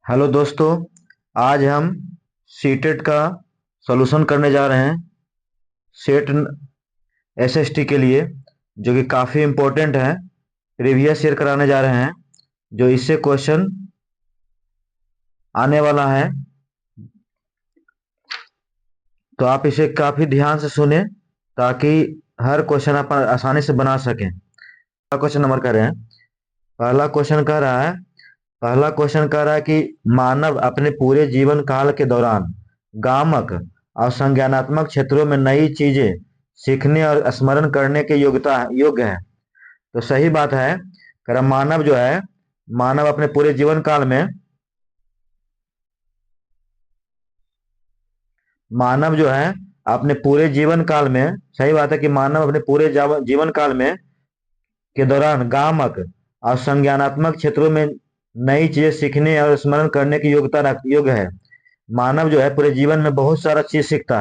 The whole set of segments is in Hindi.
हेलो दोस्तों। आज हम सीटेट का सॉल्यूशन करने जा रहे हैं। सेट एसएसटी के लिए जो कि काफ़ी इम्पोर्टेंट है। प्रीवियस ईयर कराने जा रहे हैं जो इससे क्वेश्चन आने वाला है। तो आप इसे काफ़ी ध्यान से सुने ताकि हर क्वेश्चन आप आसानी से बना सकें। क्वेश्चन नंबर कर रहे हैं। पहला क्वेश्चन कह रहा है पहला क्वेश्चन कह रहा है कि मानव अपने पूरे जीवन काल के दौरान गामक और संज्ञानात्मक क्षेत्रों में नई चीजें सीखने और स्मरण करने के योग्य है। तो सही बात है। कर मानव अपने पूरे जीवन काल में मानव जो है अपने पूरे जीवन काल में सही बात है कि मानव अपने पूरे जीवन काल में के दौरान गामक और संज्ञानात्मक क्षेत्रों में नई चीजें सीखने और स्मरण करने की योग्य है। मानव जो है पूरे जीवन में बहुत सारा चीज सीखता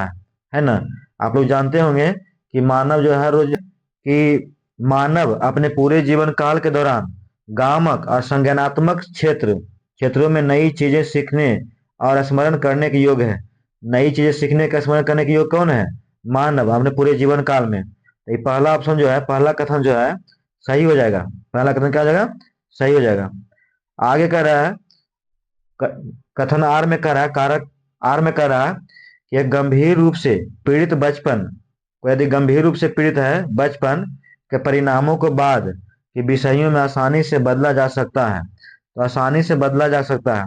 है ना। आप लोग जानते होंगे कि मानव जो है हर रोज कि मानव अपने पूरे जीवन काल के दौरान गामक और संज्ञानात्मक क्षेत्रों में नई चीजें सीखने और स्मरण करने के योग्य है। नई चीजें सीखने का स्मरण करने के योग्य कौन है? मानव अपने पूरे जीवन काल में। तो ये पहला ऑप्शन जो है, पहला कथन जो है सही हो जाएगा। पहला कथन क्या हो जाएगा? सही हो जाएगा। आगे कह रहा है कथन आर में कह रहा है कारक आर में कह रहा है कि एक गंभीर रूप से पीड़ित बचपन को यदि गंभीर रूप से पीड़ित है बचपन के परिणामों को बाद के विषयों में आसानी से बदला जा सकता है। तो आसानी से बदला जा सकता है।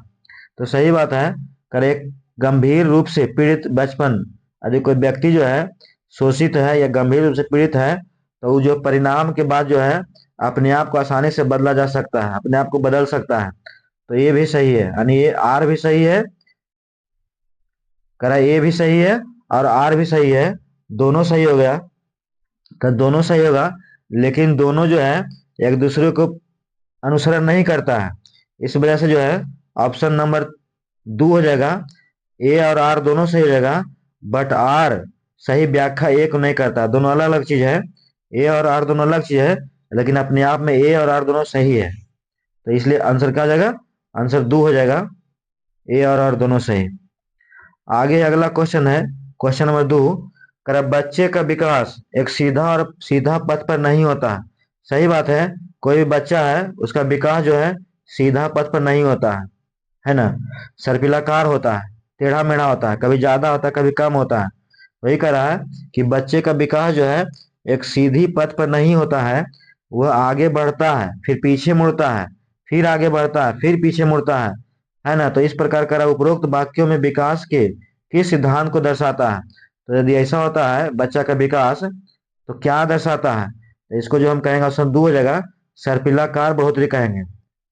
तो सही बात है। कर एक गंभीर रूप से पीड़ित बचपन, यदि कोई व्यक्ति जो है शोषित है या गंभीर रूप से पीड़ित है तो वो जो परिणाम के बाद जो है अपने आप को आसानी से बदला जा सकता है, अपने आप को बदल सकता है। तो ये भी सही है, यानी ये आर भी सही है। करा ए भी सही है और आर भी सही है। दोनों सही हो गया। तो दोनों सही होगा, लेकिन दोनों जो है एक दूसरे को अनुसरण नहीं करता है। इस वजह से जो है ऑप्शन नंबर 2 हो जाएगा। ए और आर दोनों सही हो जाएगा, बट आर सही व्याख्या ए को नहीं करता। दोनों अलग अलग चीज है। ए और आर दोनों अलग चीज है, लेकिन अपने आप में ए और आर दोनों सही है। तो इसलिए आंसर क्या हो जाएगा? आंसर 2 हो जाएगा। ए और आर दोनों सही। आगे अगला क्वेश्चन है, क्वेश्चन नंबर 2। कर बच्चे का विकास एक सीधा पथ पर नहीं होता है। सही बात है। कोई भी बच्चा है उसका विकास जो है सीधा पथ पर नहीं होता है ना। सर्पिलाकार होता है, टेढ़ा मेढ़ा होता है, कभी ज्यादा होता है कभी कम होता है। वही कह रहा है कि बच्चे का विकास जो है एक सीधी पथ पर नहीं होता है। वह आगे बढ़ता है, फिर पीछे मुड़ता है, फिर आगे बढ़ता है, फिर पीछे मुड़ता है ना। तो इस प्रकार का उपरोक्त वाक्यों में विकास के किस सिद्धांत को दर्शाता है? तो यदि ऐसा होता है बच्चा का विकास तो क्या दर्शाता है? तो इसको जो हम कहेंगे ऑप्शन 2 हो जाएगा, सर्पिलाकार बढ़ोतरी कहेंगे।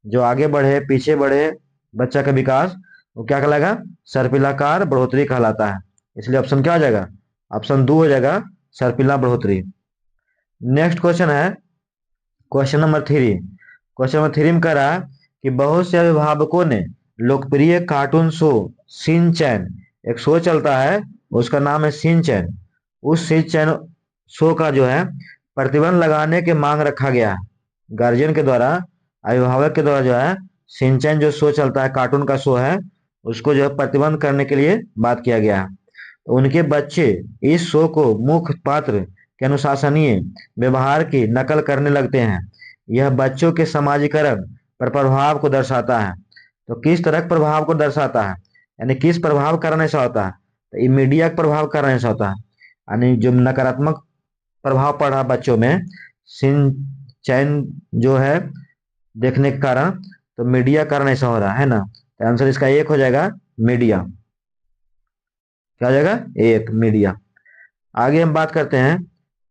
जो आगे बढ़े पीछे बढ़े बच्चा का विकास वो क्या कहलाएगा? सर्पिलाकार बढ़ोतरी कहलाता है। इसलिए ऑप्शन क्या हो जाएगा? ऑप्शन 2 हो जाएगा, सर्पिला बढ़ोतरी। नेक्स्ट क्वेश्चन है क्वेश्चन नंबर 3। क्वेश्चन नंबर 3 में कह रहा है कि बहुत से अभिभावकों ने लोकप्रिय कार्टून शो शिन चैन, एक शो चलता है उसका नाम है शिन चैन, उस शिन चैन शो का जो है प्रतिबंध लगाने के मांग रखा गया है। गार्जियन के द्वारा, अभिभावक के द्वारा जो है शिन चैन जो शो चलता है, कार्टून का शो है, उसको जो है प्रतिबंध करने के लिए बात किया गया है। तो उनके बच्चे इस शो को मुख्य पात्र के अनुशासनीय व्यवहार की नकल करने लगते हैं। यह बच्चों के समाजीकरण पर प्रभाव को दर्शाता है। तो किस तरह के प्रभाव को दर्शाता है, यानी किस प्रभाव कारण ऐसा होता है? तो ये मीडिया का प्रभाव कारण ऐसा होता है, यानी जो नकारात्मक प्रभाव पड़ रहा बच्चों में सिन चैन जो है देखने के कारण, तो मीडिया कारण ऐसा हो रहा है ना। तो आंसर इसका एक हो जाएगा, मीडिया। क्या हो जाएगा? एक, मीडिया। आगे हम बात करते हैं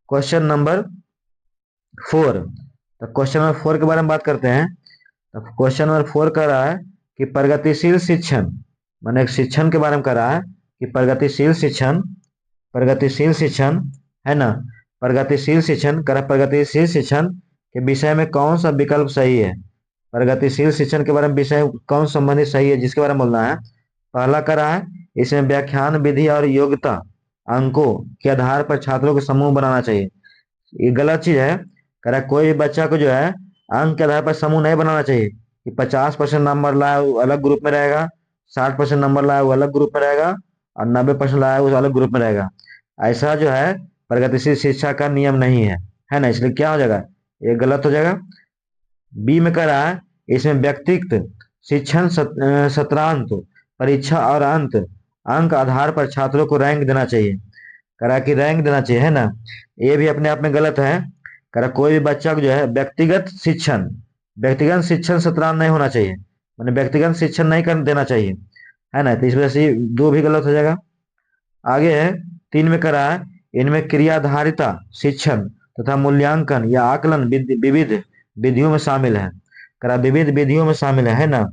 क्वेश्चन नंबर 4। तो क्वेश्चन नंबर 4 के बारे में बात करते हैं। तो क्वेश्चन नंबर 4 कह रहा है कि प्रगतिशील शिक्षण, माने एक शिक्षण के बारे में कह रहा है कि प्रगतिशील शिक्षण है ना। प्रगतिशील शिक्षण के विषय में कौन सा विकल्प सही है? प्रगतिशील शिक्षण के बारे में विषय कौन संबंधित सही है जिसके बारे में बोलना है? पहला कह रहा है इसमें व्याख्यान विधि और योग्यता अंकों के आधार पर छात्रों के समूह बनाना चाहिए। ये गलत चीज है। कह रहा है कोई भी बच्चा को जो है अंक के आधार पर समूह नहीं बनाना चाहिए। कि 50% नंबर लाया वो अलग ग्रुप में रहेगा, 60% नंबर लाया वो अलग ग्रुप में रहेगा, और 90% लाया वो अलग ग्रुप में रहेगा। ऐसा जो है प्रगतिशील शिक्षा का नियम नहीं है ना, इसलिए क्या हो जाएगा, ये गलत हो जाएगा। बी में कह रहा है इसमें व्यक्तिगत शिक्षण सत्रांत परीक्षा और अंक आधार पर छात्रों को रैंक देना चाहिए। करा कि रैंक देना चाहिए, है ना, ये भी अपने आप में गलत है। करा कोई भी बच्चा को जो है व्यक्तिगत शिक्षण सत्रांत नहीं होना चाहिए, मैंने व्यक्तिगत शिक्षण नहीं कर देना चाहिए, है ना, तो इस वजह से दो भी गलत हो जाएगा। आगे है 3 में करा है इनमें क्रियाधारिता शिक्षण तथा मूल्यांकन या आकलन विविध विधियों में शामिल है। करा विविध विधियों में शामिल है ना,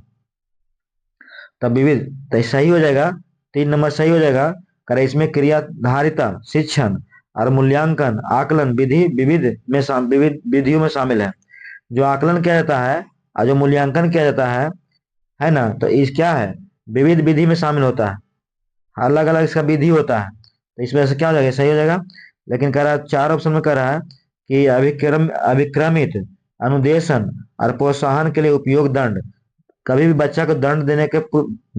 तब विविध तो सही हो जाएगा, 3 नंबर सही हो जाएगा। करें इसमें क्रियाधारिता शिक्षण और मूल्यांकन आकलन विधि विविध विधियों में शामिल है। जो आकलन किया जाता है और जो मूल्यांकन किया जाता है ना, तो इस क्या है, विविध विधि में शामिल होता है, अलग अलग इसका विधि होता है, तो इस वजह से क्या हो जाएगा, सही हो जाएगा। लेकिन कह रहा है 4 ऑप्शन में कह रहा है कि अभिक्रमित अनुदेशन और प्रोत्साहन के लिए उपयोग दंड, कभी भी बच्चा को दंड देने के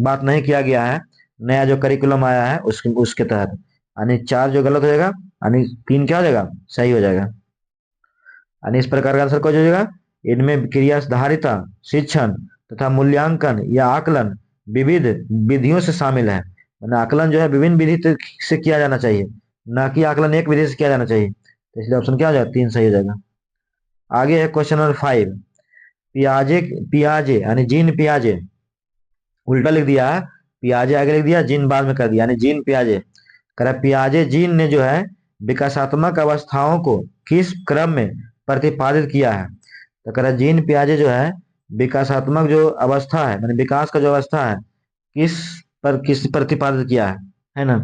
बात नहीं किया गया है, नया जो करिकुलम आया है उसके तहत, यानी 4 जो गलत हो जाएगा, यानी 3 क्या हो जाएगा, सही हो जाएगा। यानी इस प्रकार का आंसर क्या हो जाएगा, इनमें क्रियाधारिता शिक्षण तथा मूल्यांकन या आकलन विविध विधियों से शामिल है, मतलब आकलन जो है विभिन्न विधि से किया जाना चाहिए, ना कि आकलन एक विधि से किया जाना चाहिए, तो इसलिए ऑप्शन क्या हो जाएगा, 3 सही हो जाएगा। आगे है क्वेश्चन नंबर 5। पियाजे पियाजे यानी जीन पियाजे, उल्टा लिख दिया है, पियाजे आगे लिख दिया, जीन बाद में कर दिया, यानी जीन पियाजे। कह रहा पियाजे जीन ने जो है विकासात्मक अवस्थाओं को किस क्रम में प्रतिपादित किया है। तो कह रहा जीन पियाजे जो है विकासात्मक जो अवस्था है, मैंने विकास का जो अवस्था है किस प्रतिपादित किया है ना,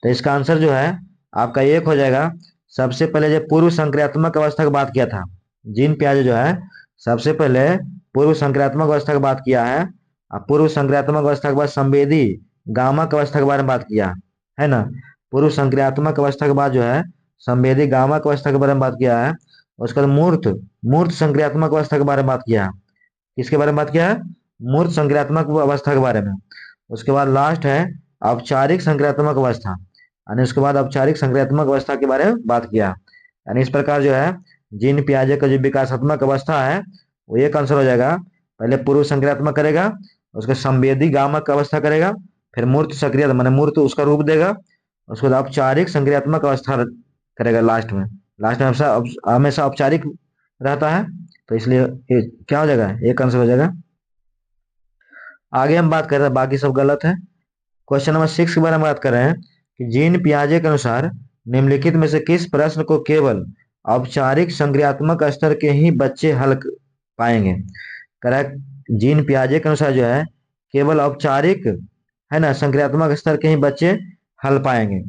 तो इसका आंसर जो है आपका एक हो जाएगा। सबसे पहले जो पूर्व संक्रियात्मक अवस्था की बात किया था, जीन पियाजे जो है सबसे पहले पूर्व संक्रियात्मक अवस्था की बात किया है, पूर्व संक्रियात्मक अवस्था के बाद संवेदी गामक अवस्था के बारे में बात किया है ना। पूर्व संक्रियात्मक अवस्था के बाद जो है संवेदी गामक अवस्था के बारे में बात किया है। उसके बाद मूर्त मूर्त संक्रियात्मक अवस्था के बारे में बात किया है। किसके बारे में बात किया है, मूर्त संक्रियात्मक अवस्था के बारे में। उसके बाद लास्ट है औपचारिक संक्रियात्मक अवस्था, यानी उसके बाद औपचारिक संक्रियात्मक अवस्था के बारे में बात किया। यानी इस प्रकार जो है जीन पियाजे का जो विकासात्मक अवस्था है वो एक आंसर हो जाएगा। पहले पूर्व संक्रियात्मक करेगा, उसके संवेदी गामक अवस्था करेगा, फिर मूर्त सक्रिय माने मूर्त उसका रूप देगा, उसके बाद औपचारिक संक्रियात्मक अवस्था करेगा लास्ट में हमेशा औपचारिक रहता है, तो इसलिए ये क्या हो जाएगा, एक आंसर हो जाएगा। आगे हम बात कर रहे हैं, बाकी सब गलत है। क्वेश्चन नंबर 6 के बारे में बात कर रहे हैं कि जीन पियाजे के अनुसार निम्नलिखित में से किस प्रश्न को केवल औपचारिक संक्रियात्मक स्तर के ही बच्चे हल पाएंगे। करेक्ट, जीन पियाजे के अनुसार जो है केवल औपचारिक है ना संक्रियात्मक स्तर के ही बच्चे हल पाएंगे।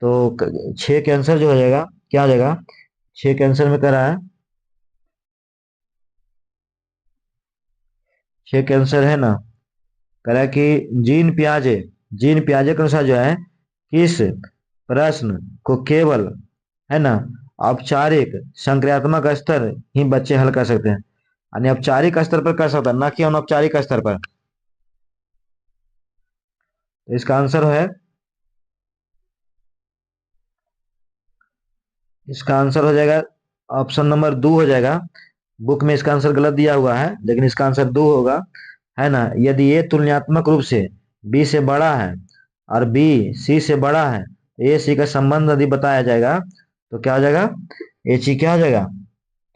तो 6 के आंसर जो हो जाएगा, क्या हो जाएगा, 6 के आंसर में कर रहा है, 6 के आंसर है ना, कह रहा है कि जीन पियाजे के अनुसार जो है किस प्रश्न को केवल है ना औपचारिक संक्रियात्मक स्तर ही बच्चे हल कर सकते हैं, यानी औपचारिक स्तर पर कर सकता है, ना कि अनौपचारिक स्तर पर। तो इसका आंसर है, इसका आंसर हो जाएगा ऑप्शन नंबर 2 हो जाएगा। बुक में इसका आंसर गलत दिया हुआ है, लेकिन इसका आंसर 2 होगा, है ना। यदि ये तुलनात्मक रूप से बी से बड़ा है और बी सी से बड़ा है, तो ए सी का संबंध यदि बताया जाएगा तो क्या हो जाएगा, एच ई क्या हो जाएगा,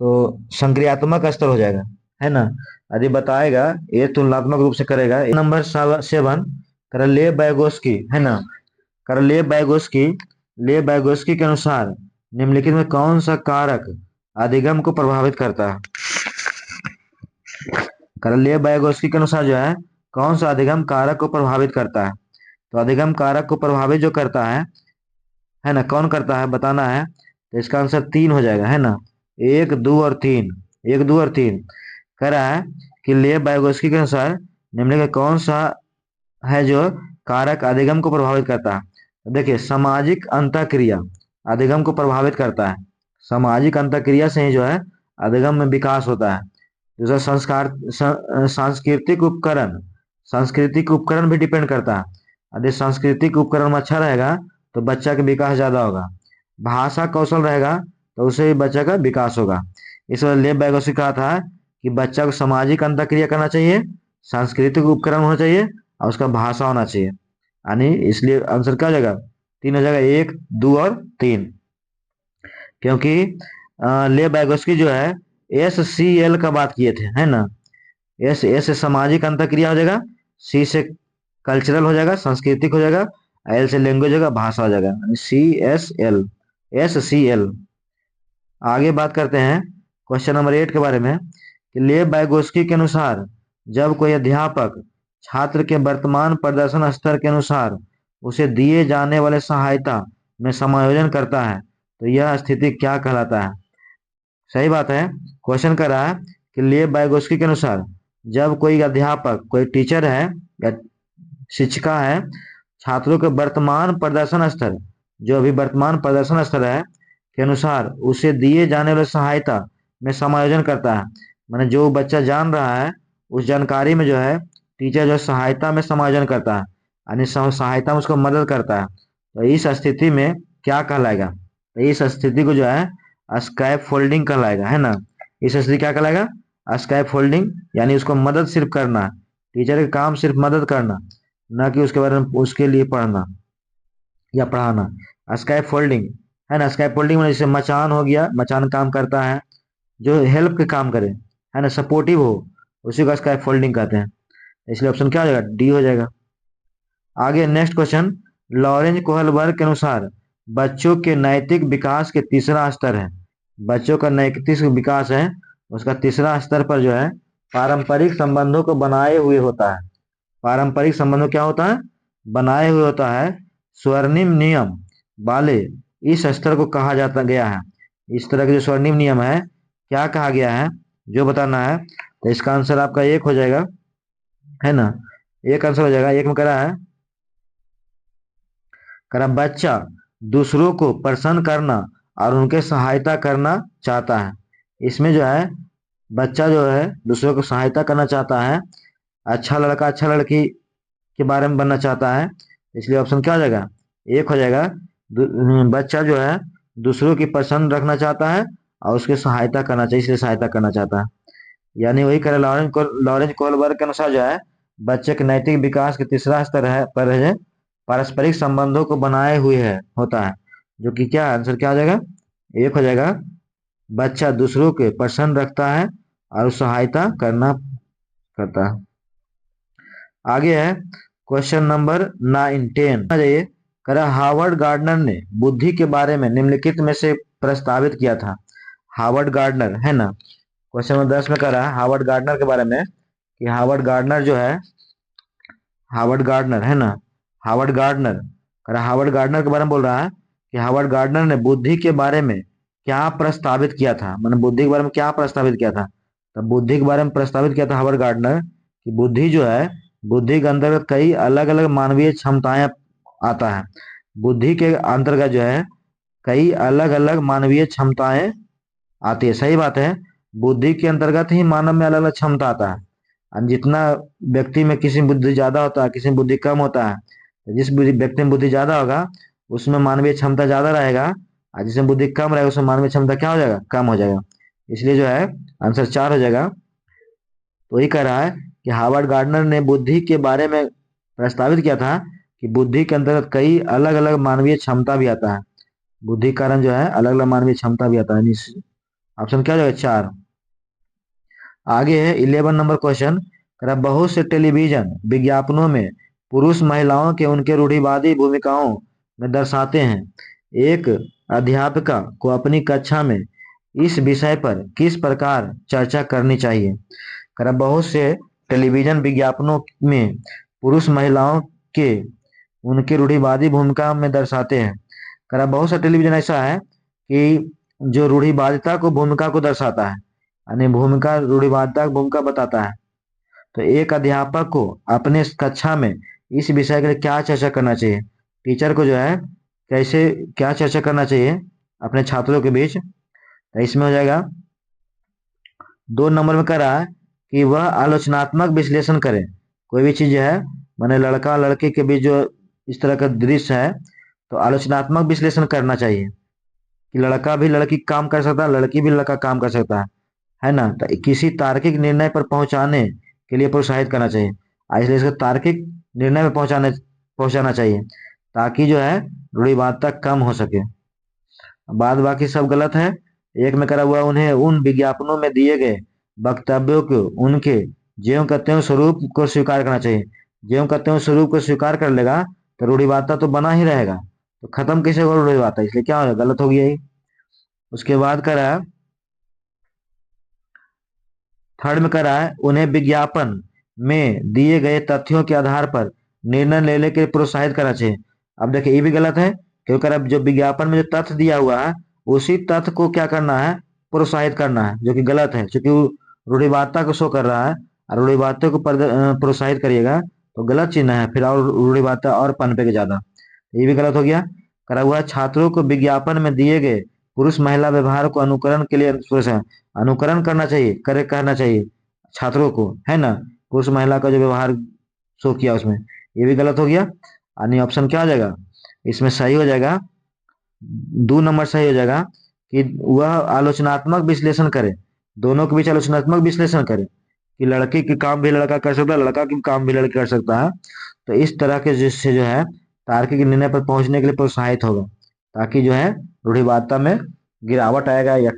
तो संक्रियात्मक स्तर हो जाएगा, है ना। यदि बताएगा ये तुलनात्मक रूप से करेगा। नंबर 7 कर ले बैगोस्की, है ना, कर ले बैगोस्की के अनुसार निम्नलिखित में कौन सा कारक अधिगम को प्रभावित करता है। कर ले बैगोस्की के अनुसार जो है कौन सा अधिगम कारक को प्रभावित करता है, तो अधिगम कारक को प्रभावित जो करता है ना, कौन करता है बताना है, तो इसका आंसर 3 हो जाएगा, है ना, 1 2 और 3, 1 2 और 3। कह रहा है कि ले बैगोस्की के अनुसार निम्नलिखित कौन सा है जो कारक अधिगम को प्रभावित करता है। तो देखिए सामाजिक अंतःक्रिया अधिगम को प्रभावित करता है, सामाजिक अंतःक्रिया से ही जो है अधिगम में विकास होता है। दूसरा सांस्कृतिक उपकरण, सांस्कृतिक उपकरण भी डिपेंड करता है। यदि सांस्कृतिक उपकरण में अच्छा रहेगा तो बच्चा का विकास ज्यादा होगा। भाषा कौशल रहेगा तो उससे भी बच्चा का विकास होगा। इस वजह लेव बैगोसी कहा था कि बच्चा को सामाजिक अंतःक्रिया करना चाहिए, सांस्कृतिक उपकरण होना चाहिए और उसका भाषा होना चाहिए। यानी इसलिए आंसर क्या हो जाएगा, 3 हो जाएगा, 1, 2 और 3। क्योंकि ले बैगोस्की जो है SCL का बात किए थे, है ना। एस से सामाजिक अंतःक्रिया हो जाएगा, सी से कल्चरल हो जाएगा, सांस्कृतिक हो जाएगा, एल से लैंग्वेज होगा, भाषा हो जाएगा, SCL। आगे बात करते हैं क्वेश्चन नंबर 8 के बारे में कि लेव बैगोस्की के अनुसार जब कोई अध्यापक छात्र के वर्तमान प्रदर्शन स्तर के अनुसार उसे दिए जाने वाले सहायता में समायोजन करता है तो यह स्थिति क्या कहलाता है। सही बात है। क्वेश्चन कर रहा है कि लेव बैगोस्की के अनुसार जब कोई अध्यापक, कोई टीचर है या शिक्षिका है, छात्रों के वर्तमान प्रदर्शन स्तर, जो अभी वर्तमान प्रदर्शन स्तर है के अनुसार उसे दिए जाने वाले सहायता में समायोजन करता है। मैंने जो बच्चा जान रहा है उस जानकारी में जो है टीचर जो सहायता में समायोजन करता है, यानी सहायता में उसको मदद करता है, तो इस स्थिति में क्या कहलाएगा, तो इस स्थिति को जो है स्कैप फोल्डिंग कहलाएगा, है ना। इस स्थिति क्या कहलाएगा, स्कैप फोल्डिंग, यानी उसको मदद सिर्फ करना, टीचर का काम सिर्फ मदद करना, ना कि उसके बारे में उसके लिए पढ़ना या पढ़ाना। स्कैप फोल्डिंग, है ना। स्कैप फोल्डिंग में जैसे मचान हो गया, मचान काम करता है जो हेल्प के काम करे, है ना, सपोर्टिव हो, उसी को स्कैप फोल्डिंग कहते हैं। इसलिए ऑप्शन क्या हो जाएगा, डी हो जाएगा। आगे नेक्स्ट क्वेश्चन, लॉरेंज कोहलबर्ग के अनुसार बच्चों के नैतिक विकास के तीसरा स्तर है, बच्चों का नैतिक विकास है उसका तीसरा स्तर पर जो है पारंपरिक संबंधों को बनाए हुए होता है। पारंपरिक संबंधों क्या होता है, बनाए हुए होता है। स्वर्णिम नियम वाले इस स्तर को कहा जाता गया है। इस तरह के जो स्वर्णिम नियम है क्या कहा गया है, जो बताना है, तो इसका आंसर आपका 1 हो जाएगा, है ना। एक आंसर हो जाएगा। एक में करा है, करा बच्चा दूसरों को प्रसन्न करना और उनके सहायता करना चाहता है। इसमें जो है बच्चा जो है दूसरों को सहायता करना चाहता है, अच्छा लड़का अच्छा लड़की के बारे में बनना चाहता है, इसलिए ऑप्शन क्या हो जाएगा, 1 हो जाएगा। बच्चा जो है दूसरों की पसंद रखना चाहता है और उसकी सहायता करना चाहिए, इसलिए सहायता करना चाहता है। यानी वही करे लॉरेंज कोहलबर्ग के अनुसार जो है बच्चे के नैतिक विकास के तीसरा स्तर है पर है पारस्परिक संबंधों को बनाए हुए है होता है, जो कि क्या आंसर क्या हो जाएगा, 1 हो जाएगा। बच्चा दूसरों के पसंद रखता है और सहायता करना करता है। आगे है क्वेश्चन नंबर 9 10 आ जाइए। करा हार्वर्ड गार्डनर ने बुद्धि के बारे में निम्नलिखित में से प्रस्तावित किया था। हार्वर्ड गार्डनर, है ना। क्वेश्चन नंबर 10 में कह रहा है हार्वर्ड गार्डनर के बारे में कि हार्वर्ड गार्डनर जो है, हार्वर्ड गार्डनर, है ना, हार्वर्ड गार्डनर, कह रहा हार्वर्ड गार्डनर के बारे में बोल रहा है कि हार्वर्ड गार्डनर ने बुद्धि के बारे में क्या प्रस्तावित किया था, मैंने बुद्धि के बारे में क्या प्रस्तावित किया था। तो बुद्धि के बारे में प्रस्तावित किया था हार्वर्ड गार्डनर कि बुद्धि जो है, बुद्धि के अंतर्गत कई अलग अलग मानवीय क्षमताएं आता है। बुद्धि के अंतर्गत जो है कई अलग अलग मानवीय क्षमताएं आती है। सही बात है। बुद्धि के अंतर्गत ही मानव में अलग अलग क्षमता आता है। और जितना व्यक्ति में किसी में बुद्धि ज्यादा होता है, किसी में बुद्धि कम होता है, तो जिस व्यक्ति में बुद्धि ज्यादा होगा उसमें मानवीय क्षमता ज्यादा रहेगा, और जिसमें बुद्धि कम रहेगा उसमें मानवीय क्षमता क्या हो जाएगा, कम हो जाएगा। इसलिए जो है आंसर 4 हो जाएगा। तो वही कह रहा है कि हार्वर्ड गार्डनर ने बुद्धि के बारे में प्रस्तावित किया था कि बुद्धि के अंतर्गत कई अलग अलग मानवीय क्षमता भी आता है। बुद्धि के कारण जो है अलग अलग मानवीय क्षमता भी आता है। ऑप्शन क्या हो जाएगा, 4। आगे है 11 नंबर क्वेश्चन। बहुत से टेलीविजन विज्ञापनों में पुरुष महिलाओं के उनके रूढ़िवादी भूमिकाओं में दर्शाते हैं। एक अध्यापिका को अपनी कक्षा में इस विषय पर किस प्रकार चर्चा करनी चाहिए। बहुत से टेलीविजन विज्ञापनों में पुरुष महिलाओं के उनके रूढ़िवादी भूमिका में दर्शाते हैं। बहुत सा टेलीविजन ऐसा है कि जो रूढ़िवादिता को भूमिका को दर्शाता है, यानी भूमिका रूढ़िवादिता की भूमिका बताता है। तो एक अध्यापक को अपने कक्षा में इस विषय के लिए क्या चर्चा करना चाहिए, टीचर को जो है कैसे क्या चर्चा करना चाहिए अपने छात्रों के बीच, तो इसमें हो जाएगा दो नंबर में करा कि वह आलोचनात्मक विश्लेषण करे। कोई भी चीज है, माने लड़का लड़की के बीच जो इस तरह का दृश्य है, तो आलोचनात्मक विश्लेषण करना चाहिए कि लड़का भी लड़की काम कर सकता है, लड़की भी लड़का काम कर सकता है ना। तो किसी तार्किक निर्णय पर पहुंचाने के लिए प्रोत्साहित करना चाहिए। इसलिए इसको तार्किक निर्णय में पहुंचाना चाहिए, ताकि जो है रूढ़िवादिता कम हो सके। बाद बाकी सब गलत है। एक में करा हुआ, उन्हें उन विज्ञापनों में दिए गए वक्तव्यों को उनके ज्यों का त्यों स्वरूप को स्वीकार करना चाहिए। ज्यों का त्यों स्वरूप को स्वीकार कर लेगा तो रूढ़िवादिता तो बना ही रहेगा, तो खत्म कैसे होगा रूढ़िवादिता, इसलिए क्या होगा, गलत हो गया। उसके बाद करा थर्ड में करा है, उन्हें विज्ञापन में दिए गए तथ्यों के आधार पर निर्णय लेने के लिए प्रोत्साहित करना चाहिए। अब देखिए ये भी गलत है, क्योंकि अब जो विज्ञापन में जो तथ्य दिया हुआ है उसी तथ्य को क्या करना है, प्रोत्साहित करना है, जो कि गलत है, क्योंकि वो रूढ़िवादिता को शो कर रहा है। और रूढ़िवादिता को प्रोत्साहित करिएगा तो गलत चिन्ह है, फिर और रूढ़िवादिता और पनपेगा ज्यादा। ये भी गलत हो गया। करा हुआ है, छात्रों को विज्ञापन में दिए गए पुरुष महिला व्यवहार को अनुकरण के लिए अनुकरण करना चाहिए, करे कहना चाहिए छात्रों को, है ना। पुरुष महिला का जो व्यवहार शो किया उसमें, ये भी गलत हो गया। यानी ऑप्शन क्या हो जाएगा, इसमें सही हो जाएगा, 2 नंबर सही हो जाएगा कि वह आलोचनात्मक विश्लेषण करे, दोनों के बीच आलोचनात्मक विश्लेषण करे कि लड़की के काम भी लड़का कर सकता है, लड़का के काम भी लड़का कर सकता है। तो इस तरह के जिससे जो है तार्किक निर्णय पर पहुंचने के लिए प्रोत्साहित होगा, ताकि जो है रूढ़िवादिता में गिरावट आएगा या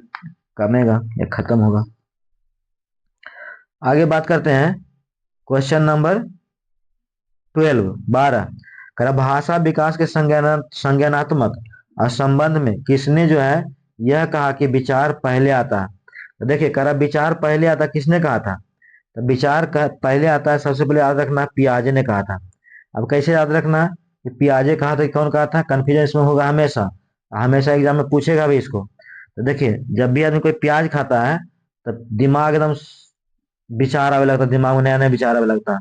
कमेगा या खत्म होगा। आगे बात करते हैं क्वेश्चन नंबर 12 करा भाषा विकास के संज्ञानात्मक और संबंध में किसने जो है यह कहा कि विचार पहले आता है। तो देखिए करा विचार पहले आता, किसने कहा था, तो पहले आता है, सबसे पहले याद रखना पियाजे ने कहा था। अब कैसे याद रखना कि पियाजे कहा था, कौन कहा था, कंफ्यूजन इसमें होगा हमेशा, हमेशा एग्जाम में पूछेगा भी इसको। तो देखिए जब भी आदमी कोई प्याज खाता है तो दिमाग एकदम विचार आने लगता है, दिमाग में नया नया विचार आने लगता है,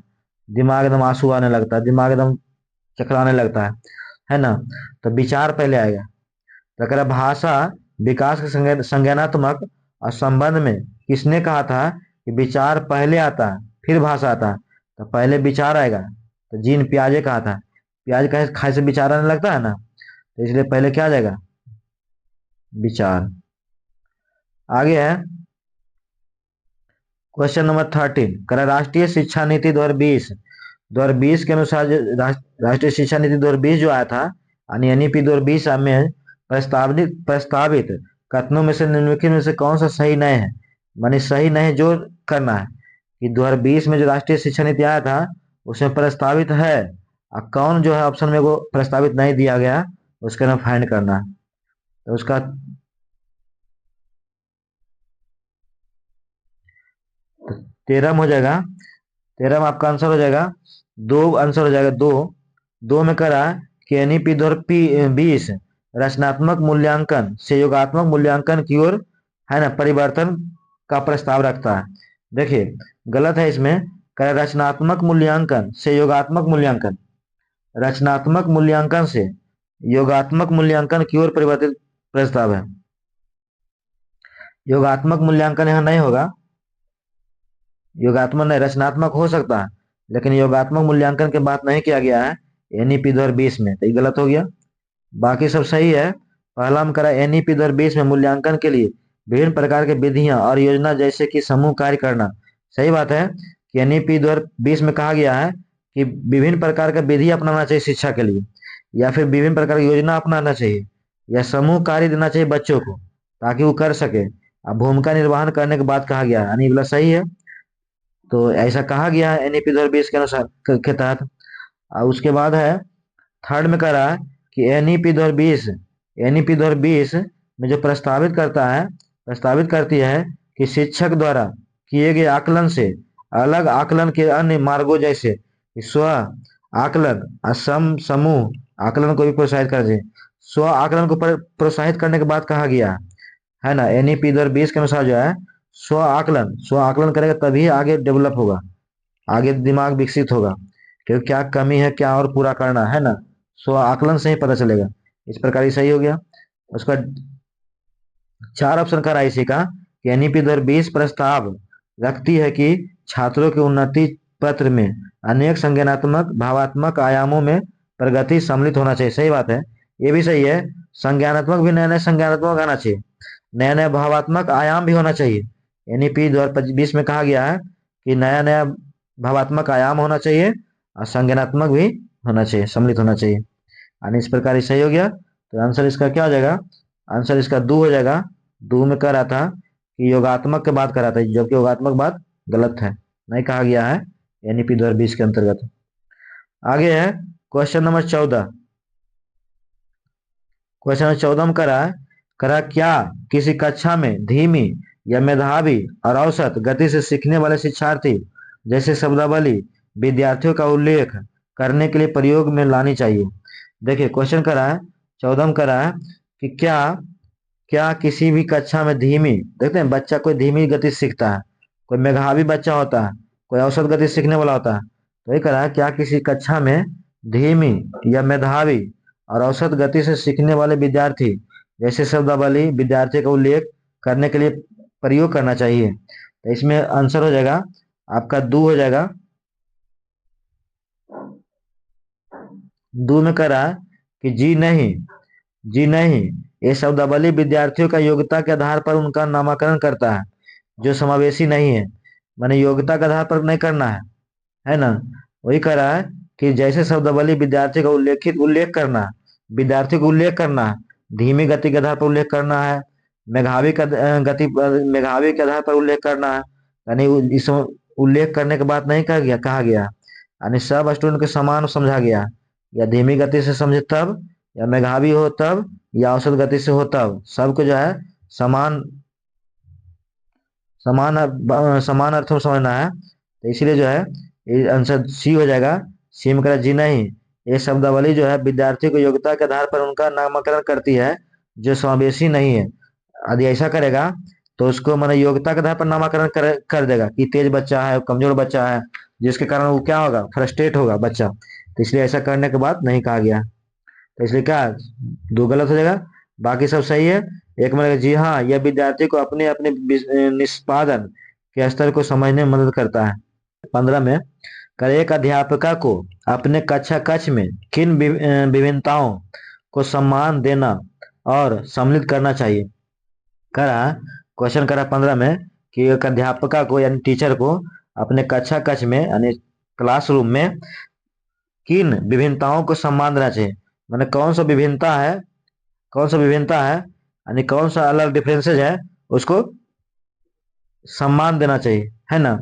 दिमाग एकदम आंसू आने लगता है, दिमाग एकदम चकराने लगता है ना। तो विचार पहले आएगा। तो कह रहा भाषा विकास के संज्ञानात्मक और संबंध में किसने कहा था कि विचार पहले आता है फिर भाषा आता है, तो पहले विचार आएगा। तो जीन पियाजे कहा था, प्याज कहे खाए से विचार आने लगता है ना, तो इसलिए पहले क्या आ जाएगा, विचार। आगे है क्वेश्चन नंबर 13 कह रहा राष्ट्रीय शिक्षा नीति 2020 के अनुसार राष्ट्रीय शिक्षा नीति 2020 जो आया था, यानी एनईपी 2020 में प्रस्तावित प्रस्तावित कथनों में से निम्नलिखित में से कौन सा सही नहीं है, मानी सही नहीं जो करना है कि 2020 में जो राष्ट्रीय शिक्षा नीति आया था उसमें प्रस्तावित है, और कौन जो है ऑप्शन में वो प्रस्तावित नहीं दिया गया उसका नाम फाइंड करना है। तो उसका 13 हो जाएगा, 13 में आपका आंसर हो जाएगा, दो आंसर हो जाएगा, दो दो में करा कि एनईपी 2020 रचनात्मक मूल्यांकन से योगात्मक मूल्यांकन की ओर, है ना, परिवर्तन का प्रस्ताव रखता है। देखिए गलत है इसमें, कह रचनात्मक मूल्यांकन से योगात्मक मूल्यांकन, रचनात्मक मूल्यांकन से योगात्मक मूल्यांकन की ओर परिवर्तित प्रस्ताव है। योगात्मक मूल्यांकन यहाँ नहीं होगा, योगात्मक नहीं, रचनात्मक हो सकता है, लेकिन योगात्मक मूल्यांकन की बात नहीं किया गया है एनईपी 2020 में, तो ये गलत हो गया। बाकी सब सही है। पहला हम करा एनईपी 2020 में मूल्यांकन के लिए विभिन्न प्रकार के विधियां और योजना जैसे कि समूह कार्य करना, सही बात है कि एनईपी 2020 में कहा गया है कि विभिन्न प्रकार का विधि अपनाना चाहिए शिक्षा के लिए, या फिर विभिन्न प्रकार की योजना अपनाना चाहिए, या समूह कार्य देना चाहिए बच्चों को ताकि वो कर सके। अब भूमिका निर्वहन करने के बाद कहा गया है, यानी बोला सही है। तो ऐसा कहा गया है एनईपी 2020 के अनुसार के तहत। और उसके बाद है थर्ड में कह रहा है कि एनईपी 2020 में जो प्रस्तावित करती है कि शिक्षक द्वारा किए गए आकलन से अलग आकलन के अन्य मार्गों जैसे कि स्व आकलन और समूह आकलन को भी प्रोत्साहित कर दे। स्व आकलन को प्रोत्साहित करने के बाद कहा गया है ना, एनईपी 2020 के अनुसार जो है स्व आकलन करेगा तभी आगे डेवलप होगा, आगे दिमाग विकसित होगा, क्योंकि क्या कमी है क्या और पूरा करना है ना, स्व आकलन से ही पता चलेगा। इस प्रकार ही सही हो गया। उसका 4 ऑप्शन का इसी का कि एनईपी 2020 प्रस्ताव रखती है कि छात्रों के उन्नति पत्र में अनेक संज्ञानात्मक भावात्मक आयामों में प्रगति सम्मिलित होना चाहिए। सही बात है, ये भी सही है। संज्ञानात्मक भी नया नया संज्ञानात्मक आना चाहिए, नया नया भावात्मक आयाम भी होना चाहिए। एनईपी 2020 में कहा गया है कि नया नया भावात्मक आयाम होना चाहिए और संज्ञानात्मक भी होना चाहिए, सम्मिलित होना चाहिए। यानी इस प्रकार सही हो गया। तो आंसर इसका क्या हो जाएगा? आंसर इसका दो हो जाएगा। दो में कह रहा था कि योगात्मक के बात कर रहा था, जबकि योगात्मक बात गलत है, नहीं कहा गया है एनईपी 2020 के अंतर्गत। आगे है क्वेश्चन नंबर 14। क्वेश्चन नंबर 14 में करा क्या किसी कक्षा में धीमी या मेधावी और औसत गति से सीखने वाले शिक्षार्थी जैसे शब्दावली विद्यार्थियों का उल्लेख करने के लिए प्रयोग में लानी चाहिए। देखिए क्वेश्चन 14 में कि क्या क्या किसी भी कक्षा में धीमी, देखते हैं बच्चा कोई धीमी गति से सीखता है, कोई मेधावी बच्चा होता है, कोई औसत गति से सीखने वाला होता है। तो ये क्या किसी कक्षा में धीमी या मेधावी और औसत गति से सीखने वाले विद्यार्थी जैसे शब्दावली विद्यार्थी का उल्लेख करने के लिए प्रयोग करना चाहिए। तो इसमें आंसर हो जाएगा आपका दो हो जाएगा। दो में कि जी नहीं, ये शब्दावली विद्यार्थियों का योग्यता के आधार पर उनका नामकरण करता है, जो समावेशी नहीं है। माने योग्यता के आधार पर नहीं करना है ना। वही कि जैसे शब्दावली विद्यार्थी का उल्लेख करना, विद्यार्थी को उल्लेख करना, धीमी गति के आधार पर उल्लेख करना है, मेधावी का मेधावी के आधार पर उल्लेख करना है। यानी इस उल्लेख करने के बाद नहीं कहा गया यानी सब स्टूडेंट के समान समझा गया, या धीमी गति से समझे तब, या मेधावी हो तब, या औसत गति से हो तब, सबको जो है समान समान समान अर्थों में समझना है। तो इसीलिए जो है ये आंसर सी हो जाएगा। सी में जी नहीं, ये शब्दावली जो है विद्यार्थी को योग्यता के आधार पर उनका नामकरण करती है, जो समावेशी नहीं है। यदि ऐसा करेगा तो उसको मैंने योग्यता के आधार पर नामकरण कर देगा कि तेज बच्चा है, कमजोर बच्चा है, जिसके कारण वो क्या होगा, फ्रस्ट्रेट होगा बच्चा। तो इसलिए ऐसा करने के बाद नहीं कहा गया। तो इसलिए दो गलत हो जाएगा, बाकी सब सही है। एक में जी हाँ, यह विद्यार्थी को अपने अपने निष्पादन के स्तर को समझने में मदद करता है। 15 में एक अध्यापिका को अपने कक्षा कक्ष में किन विभिन्नताओं को सम्मान देना और सम्मिलित करना चाहिए। क्वेश्चन 15 में कि एक अध्यापिका को यानी टीचर को अपने कक्षा कक्ष में यानी क्लासरूम में किन विभिन्नताओं को सम्मान देना चाहिए। मैंने कौन सा विभिन्नता है यानी कौन सा अलग डिफरेंसेज है, उसको सम्मान देना चाहिए, है ना।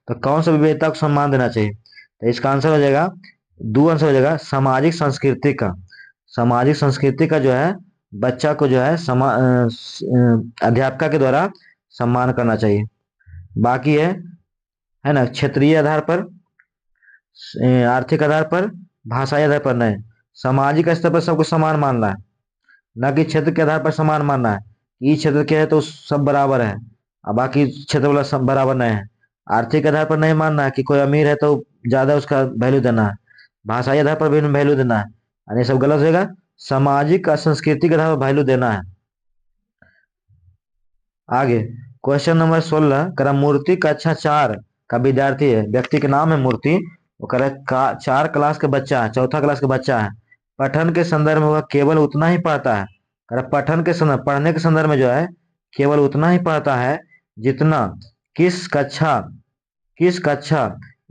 तो कौन सा विविधता को सम्मान देना चाहिए। तो इसका आंसर हो जाएगा, दो आंसर हो जाएगा सामाजिक संस्कृति का। सामाजिक संस्कृति का जो है बच्चा को जो है अध्यापिका के द्वारा सम्मान करना चाहिए। बाकी है ना, क्षेत्रीय आधार पर, आर्थिक आधार पर, भाषाई आधार पर नहीं, सामाजिक स्तर पर सबको समान मानना है, न कि क्षेत्र के आधार पर समान मानना है। ये क्षेत्र के है तो सब बराबर है और बाकी क्षेत्र वाला सब बराबर नहीं है। आर्थिक आधार पर नहीं मानना है कि कोई अमीर है तो ज्यादा उसका वैल्यू देना है। भाषाई आधार पर भी वैल्यू देना है, यानी सब गलत होगा। सामाजिक और सांस्कृतिक आधार पर वैल्यू देना है। आगे क्वेश्चन नंबर 16 मूर्ति कक्षा 4 का विद्यार्थी है, व्यक्ति के नाम है मूर्ति, वो 4 क्लास का बच्चा है, चौथा क्लास का बच्चा है। पठन के संदर्भ में वह केवल उतना ही पढ़ता है, पढ़ने के संदर्भ में जो है केवल उतना ही पढ़ता है जितना किस कक्षा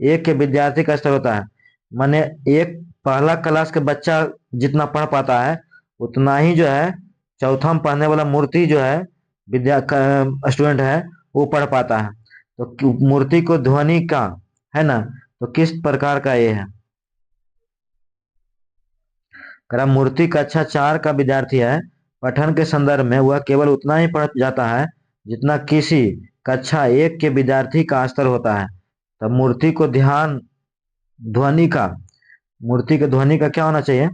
एक के विद्यार्थी का स्तर होता है। माने एक पहला क्लास के बच्चा जितना पढ़ पाता है उतना ही जो है चौथा में पढ़ने वाला मूर्ति जो है स्टूडेंट है वो पढ़ पाता है। तो मूर्ति को ध्वनि का, है ना, तो किस प्रकार का ये है। मूर्ति कक्षा 4 का विद्यार्थी है, पठन के संदर्भ में वह केवल उतना ही पढ़ जाता है जितना किसी कक्षा 1 के विद्यार्थी का स्तर होता है। तब मूर्ति को ध्वनि का क्या होना चाहिए।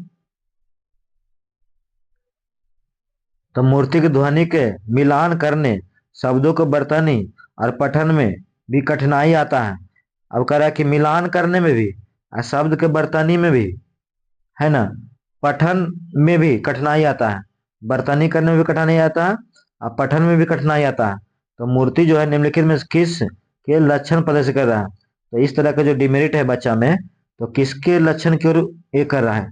तो मूर्ति की ध्वनि के मिलान करने, शब्दों को बरतनी और पठन में भी कठिनाई आता है। अब कह रहा है कि मिलान करने में भी और शब्द के बरतनी में भी, है ना, पठन में भी कठिनाई आता है, बरतनी करने में भी कठिनाई आता है और पठन में भी कठिनाई आता है। तो मूर्ति जो है निम्नलिखित में किस के लक्षण प्रदर्शित कर रहा है? तो इस तरह का जो डिमेरिट है बच्चा में, तो किसके लक्षण की ओर ये कर रहा है?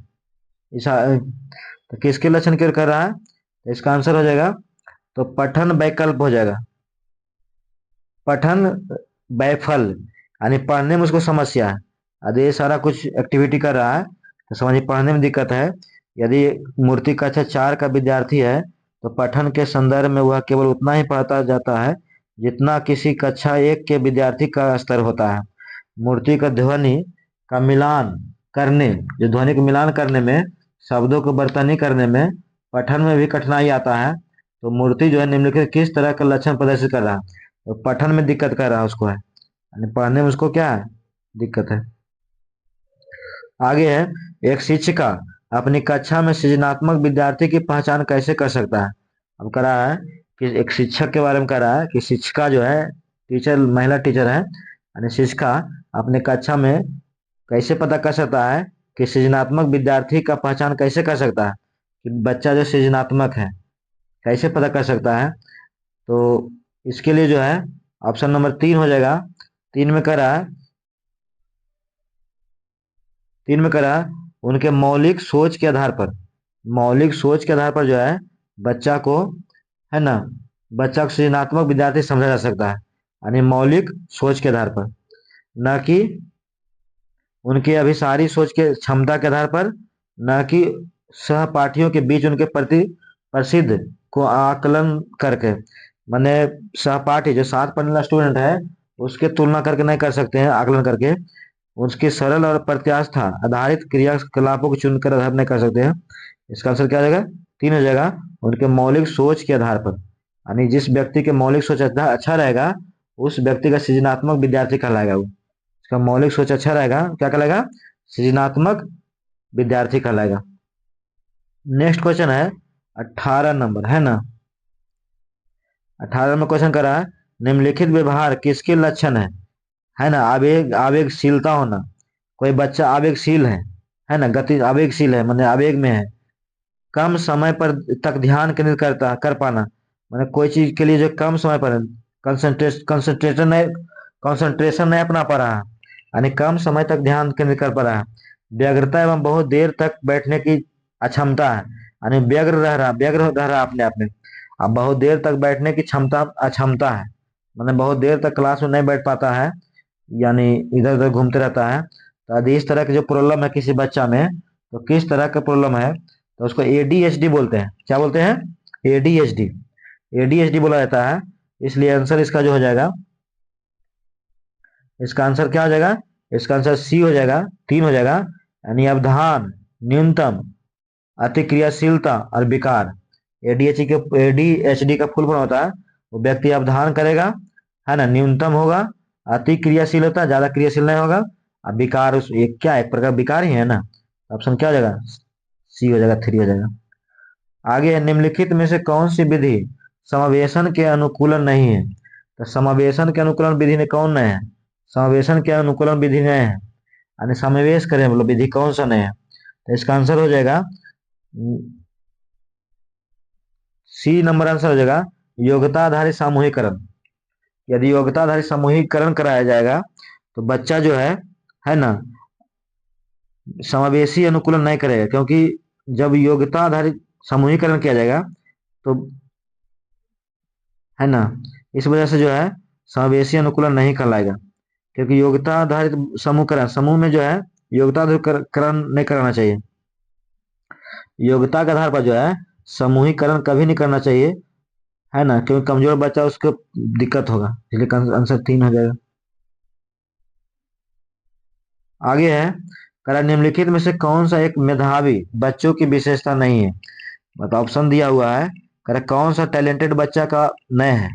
तो किसके लक्षण की ओर कर रहा है? तो इसका आंसर हो जाएगा, तो पठन वैकल्प हो जाएगा। पठन बैफल, यानी पढ़ने में उसको समस्या है। यदि ये सारा कुछ एक्टिविटी कर रहा है तो समझिए पढ़ने में दिक्कत है। यदि मूर्ति कक्षा 4 का विद्यार्थी है तो पठन के संदर्भ में वह केवल उतना ही पढ़ता जाता है जितना किसी कक्षा 1 के विद्यार्थी का स्तर होता है। मूर्ति का ध्वनि का मिलान करने, जो ध्वनि का मिलान करने में, शब्दों को बर्तनी करने में, पठन में भी कठिनाई आता है। तो मूर्ति जो है निम्नलिखित किस तरह का लक्षण प्रदर्शित कर रहा है? तो पठन में दिक्कत कर रहा है उसको, है यानी पढ़ने में उसको क्या है, दिक्कत है। आगे है, एक शिक्षिका अपनी कक्षा में सृजनात्मक विद्यार्थी की पहचान कैसे कर सकता है? अब कह रहा है कि एक शिक्षक के बारे में कह रहा है कि शिक्षिका जो है, टीचर, महिला टीचर है, यानी शिक्षिका अपने कक्षा में कैसे पता कर सकता है कि सृजनात्मक विद्यार्थी का पहचान कैसे कर सकता है कि बच्चा जो सृजनात्मक है, कैसे पता कर सकता है? तो इसके लिए जो है ऑप्शन नंबर 3 हो जाएगा। 3 में कह रहा है, 3 में कह रहा है उनके मौलिक सोच के आधार पर, मौलिक सोच के आधार पर जो है बच्चा को, है ना, बच्चा को सृजनात्मक विद्यार्थी समझा जा सकता है, यानी मौलिक सोच के आधार पर, न कि उनके अभिसारी सोच के क्षमता के आधार पर, न कि सहपाठियों के बीच उनके प्रति प्रसिद्ध को आकलन करके। माने सहपाठी जो साथ पढ़ने वाला स्टूडेंट है उसके तुलना करके नहीं कर सकते हैं, आकलन करके। उसके सरल और प्रत्यास्था आधारित क्रियाकलापों को चुनकर आधार नहीं कर सकते हैं। इसका आंसर क्या हो जाएगा? 3 हो जाएगा। उनके मौलिक सोच के आधार पर, यानी जिस व्यक्ति के मौलिक सोच अच्छा रहेगा उस व्यक्ति का सृजनात्मक विद्यार्थी कहलाएगा वो। इसका मौलिक सोच अच्छा रहेगा, क्या कहलाएगा? सृजनात्मक विद्यार्थी कहलाएगा। नेक्स्ट क्वेश्चन है 18 नंबर, है ना। 18 में क्वेश्चन कर रहा है, निम्नलिखित व्यवहार किसके लक्षण है ना? आवेगशीलता होना। कोई बच्चा आवेगशील है ना, गति आवेगशील है, माने आवेग में है। कम समय पर तक ध्यान केंद्रित कर पाना, माने कोई चीज के लिए जो कम समय पर कंसंट्रेशन नहीं अपना पा रहा है, यानी कम समय तक ध्यान केंद्रित कर पा रहा है। व्यग्रता एवं बहुत देर तक बैठने की अक्षमता है, यानी व्यग्र रह रहा अपने आप में। अब बहुत देर तक बैठने की क्षमता अक्षमता है, मतलब बहुत देर तक क्लास में नहीं बैठ पाता है, यानी इधर उधर घूमते रहता है। तो यदि इस तरह की जो प्रॉब्लम है किसी बच्चा में, तो किस तरह का प्रॉब्लम है? तो उसको एडीएचडी बोलते हैं। क्या बोलते हैं? एडीएचडी, एडीएचडी बोला जाता है। इसलिए आंसर इसका जो हो जाएगा, इसका आंसर क्या हो जाएगा? इसका आंसर सी हो जाएगा, 3 हो जाएगा, यानी अवधान न्यूनतम, अति क्रियाशीलता और विकार। एडीएचडी का फुल फॉर्म होता है, वो व्यक्ति अवधान करेगा, है ना, न्यूनतम होगा, अति क्रियाशील होता, ज्यादा क्रियाशील नहीं होगा, और विकार उस एक क्या, एक प्रकार विकार ही है ना। ऑप्शन क्या हो जाएगा? सी हो जाएगा, 3 हो जाएगा। आगे है, निम्नलिखित में से कौन सी विधि समावेशन के अनुकूलन नहीं है? तो समावेशन के अनुकूलन विधि ने कौन नहीं है? समावेशन के अनुकूलन विधि नहीं है, यानी समावेश करें मतलब विधि कौन सा नहीं है? तो इसका आंसर हो जाएगा सी नंबर, आंसर हो जाएगा योग्यता आधारित सामूहिकरण। यदि योग्यता आधारित सामूहिकरण कराया जाएगा तो बच्चा जो है ना, समावेशी अनुकूलन नहीं करेगा, क्योंकि जब योग्यता आधारित समूहीकरण किया जाएगा तो, है ना, इस वजह से जो है समावेशी अनुकूलन नहीं कहलाएगा, क्योंकि योग्यता आधारित समूहकरण, समूह में जो है योग्यता आधारित नहीं कराना चाहिए। योग्यता के आधार पर जो है समूहीकरण कभी नहीं करना चाहिए, है ना, क्योंकि कमजोर बच्चा उसको दिक्कत होगा, इसलिए आंसर 3 हो जाएगा। आगे है, करा निम्नलिखित में से कौन सा एक मेधावी बच्चों की विशेषता नहीं है? मतलब ऑप्शन दिया हुआ है, करा कौन सा टैलेंटेड बच्चा का नहीं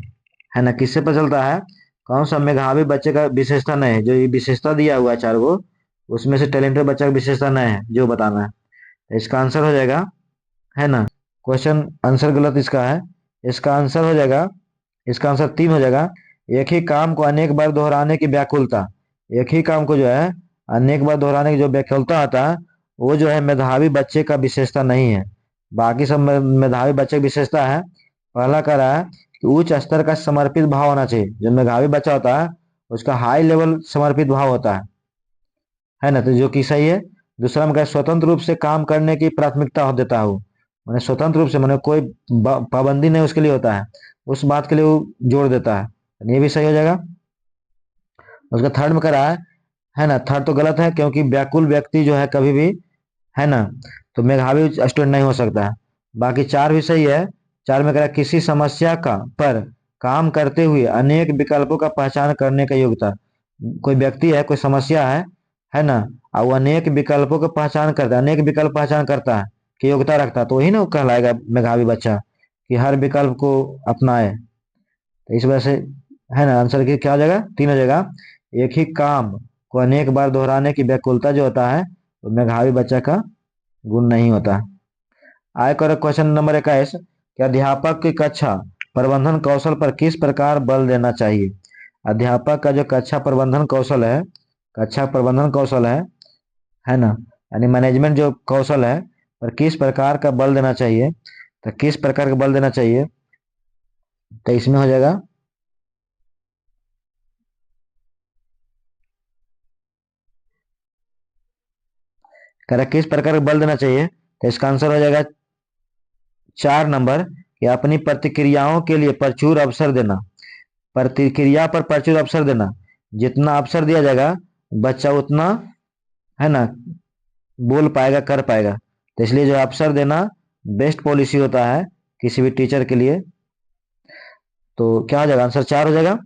है ना, किससे पता चलता है कौन सा मेधावी बच्चे का विशेषता नहीं है? जो ये विशेषता दिया हुआ है 4 गो, उसमें से टैलेंटेड बच्चा का विशेषता नहीं है जो बताना है। तो इसका आंसर हो जाएगा, है ना, क्वेश्चन आंसर गलत इसका है। इसका आंसर हो जाएगा, इसका आंसर 3 हो जाएगा। एक ही काम को अनेक बार दोहराने की व्याकुलता, एक ही काम को जो है अनेक बार दोहराने की जो व्याकुलता आता है, वो जो है मेधावी बच्चे का विशेषता नहीं है। बाकी सब मेधावी बच्चे की विशेषता है। पहला कह रहा है कि उच्च स्तर का समर्पित भाव होना चाहिए। जो मेधावी बच्चा होता है उसका हाई लेवल समर्पित भाव होता है ना, तो जो कि सही है। दूसरा में क्या, स्वतंत्र रूप से काम करने की प्राथमिकता देता हूँ, मैंने स्वतंत्र रूप से, मैंने कोई पाबंदी नहीं उसके लिए होता है, उस बात के लिए वो जोड़ देता है, तो ये भी सही हो जाएगा। उसका थर्ड में करा है ना, थर्ड तो गलत है क्योंकि व्याकुल व्यक्ति जो है कभी भी, है ना, तो मेधावी स्टूडेंट नहीं हो सकता है। बाकी चार भी सही है। चार में करा किसी समस्या का पर काम करते हुए अनेक विकल्पों का पहचान करने का योग्यता। कोई व्यक्ति है, कोई समस्या है ना, और वो अनेक विकल्पों को पहचान करता है, अनेक विकल्प पहचान करता है कि योग्यता रखता है, तो वही ना वो कहलाएगा मेधावी बच्चा, कि हर विकल्प को अपनाए। तो इस वजह से, है ना, आंसर की क्या हो जाएगा, तीन हो जाएगा। एक ही काम को अनेक बार दोहराने की व्याकुलता जो होता है वो मेधावी बच्चा का गुण नहीं होता। आय कर क्वेश्चन नंबर 21, कि अध्यापक की कक्षा प्रबंधन कौशल पर किस प्रकार बल देना चाहिए। अध्यापक का जो कक्षा प्रबंधन कौशल है ना, यानी मैनेजमेंट जो कौशल है, पर किस प्रकार का बल देना चाहिए, तो किस प्रकार का बल देना चाहिए, तो इसमें हो जाएगा करेक्ट, किस प्रकार का बल देना चाहिए, तो इसका आंसर हो जाएगा 4 नंबर, कि अपनी प्रतिक्रियाओं के लिए प्रचुर अवसर देना। प्रतिक्रिया पर प्रचुर अवसर देना, जितना अवसर दिया जाएगा बच्चा उतना, है ना, बोल पाएगा, कर पाएगा। तो इसलिए जो अवसर देना बेस्ट पॉलिसी होता है किसी भी टीचर के लिए। तो क्या हो जाएगा, आंसर 4 हो जाएगा।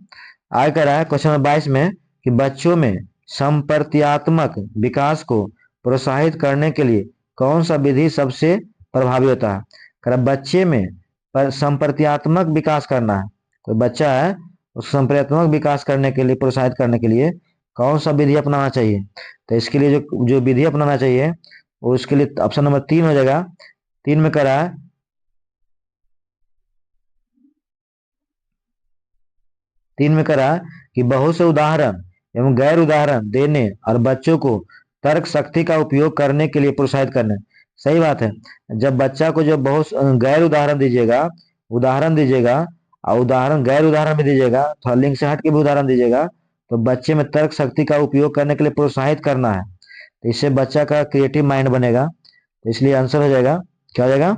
आगे कह रहा है क्वेश्चन नंबर 22 में, कि बच्चों में संप्रत्यात्मक विकास को प्रोत्साहित करने के लिए कौन सा विधि सबसे प्रभावी होता है। कह रहा बच्चे में पर संप्रत्यात्मक विकास करना है, कोई बच्चा है, उस संप्रत्यात्मक विकास करने के लिए, प्रोत्साहित करने के लिए कौन सा विधि अपनाना चाहिए। तो इसके लिए जो जो विधि अपनाना चाहिए वो, उसके लिए ऑप्शन नंबर 3 हो जाएगा। 3 में कह रहा है, 3 में करा कि बहुत से उदाहरण एवं गैर उदाहरण देने और बच्चों को तर्क शक्ति का उपयोग करने के लिए प्रोत्साहित करने। सही बात है। जब बच्चा को जो बहुत गैर उदाहरण दीजिएगा, उदाहरण दीजिएगा, और उदाहरण गैर उदाहरण भी दीजिएगा, थोड़ा लिंक से हट के भी उदाहरण दीजिएगा, तो बच्चे में तर्क शक्ति का उपयोग करने के लिए प्रोत्साहित करना है, तो इससे बच्चा का क्रिएटिव माइंड बनेगा। तो इसलिए आंसर हो जाएगा, क्या हो जाएगा,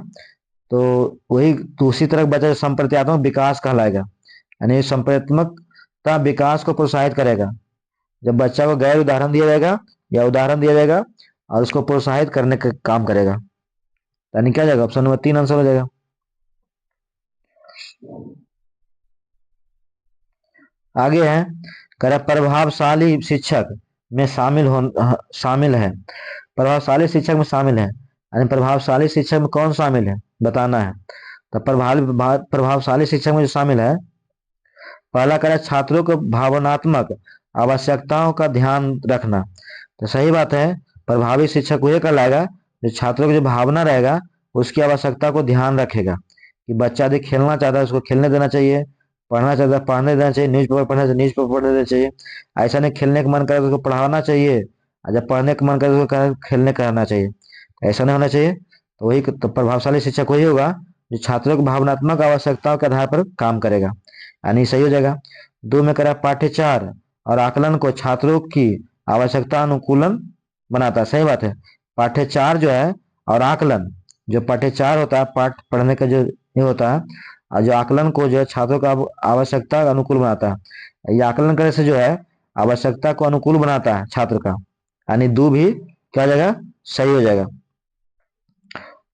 तो वही, तो उसी तरह बच्चा संप्रत्यात्मक विकास कहलाएगा, यानी संप्रत्यात्मकता विकास को प्रोत्साहित करेगा। जब बच्चा को गैर उदाहरण दिया जाएगा या उदाहरण दिया जाएगा और उसको प्रोत्साहित करने का काम करेगा, यानी क्या जाएगा, ऑप्शन नंबर 3 आंसर हो जाएगा। आगे है, कह प्रभावशाली शिक्षक में शामिल है, प्रभावशाली शिक्षक में शामिल है, यानी प्रभावशाली शिक्षक में कौन शामिल है बताना है। तो प्रभावशाली शिक्षक में जो शामिल है, पहला करें छात्रों को भावनात्मक आवश्यकताओं का ध्यान रखना। तो सही बात है, प्रभावी शिक्षक वही कहलाएगा जो छात्रों की जो भावना रहेगा उसकी आवश्यकता को ध्यान रखेगा, कि बच्चा यदि खेलना चाहता है उसको खेलने देना चाहिए, पढ़ना चाहता है पढ़ने देना चाहिए, न्यूज़पेपर पढ़ना चाहिए न्यूज़पेपर पढ़ने देना चाहिए। ऐसा नहीं खेलने का मन करे तो उसको पढ़ाना चाहिए, और जब पढ़ने का मन करे तो उसको खेलने करना चाहिए, ऐसा नहीं होना चाहिए। तो वही तो प्रभावशाली शिक्षक वही होगा जो छात्रों की भावनात्मक आवश्यकताओं के आधार पर काम करेगा, यानी सही हो जाएगा। 2 में करा पाठ्यचार और आकलन को छात्रों की आवश्यकता अनुकूलन बनाता है। सही बात है, पाठ्यचार जो है और आकलन, जो पाठ्यचार होता है पाठ पढ़ने का जो ये होता है, और जो आकलन को जो है छात्रों का आवश्यकता अनुकूल बनाता है। ये आकलन करने से जो है आवश्यकता को अनुकूल बनाता है छात्र का, यानी दो भी क्या हो जाएगा, सही हो जाएगा।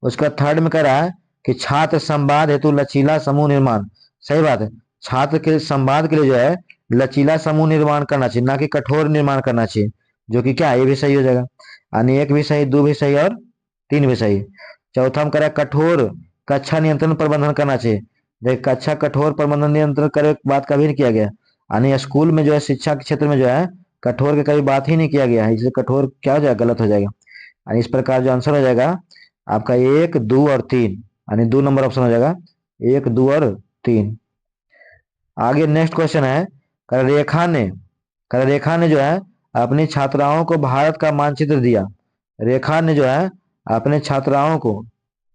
उसका थर्ड में कह रहा है कि छात्र संवाद हेतु लचीला समूह निर्माण। सही बात है, छात्र के संवाद के लिए जो है लचीला समूह निर्माण करना चाहिए, ना कि कठोर निर्माण करना चाहिए, जो कि क्या, ये भी सही हो जाएगा, यानी एक भी सही, दो भी सही और तीन भी सही। चौथा में कह रहा है कठोर कक्षा नियंत्रण प्रबंधन करना चाहिए। देख, कक्षा कठोर प्रबंधन नियंत्रण करे बात कभी नहीं किया गया, यानी स्कूल में जो है शिक्षा के क्षेत्र में जो है कठोर की कभी बात ही नहीं किया गया है, इसलिए कठोर क्या हो जाएगा, गलत हो जाएगा। यानी इस प्रकार जो आंसर हो जाएगा आपका 1, 2 और 3, यानी 2 नंबर ऑप्शन हो जाएगा, 1, 2 और 3। आगे नेक्स्ट क्वेश्चन है, कर रेखा ने कर रेखा ने जो है अपनी छात्राओं को भारत का मानचित्र दिया। रेखा ने जो है अपने छात्राओं को,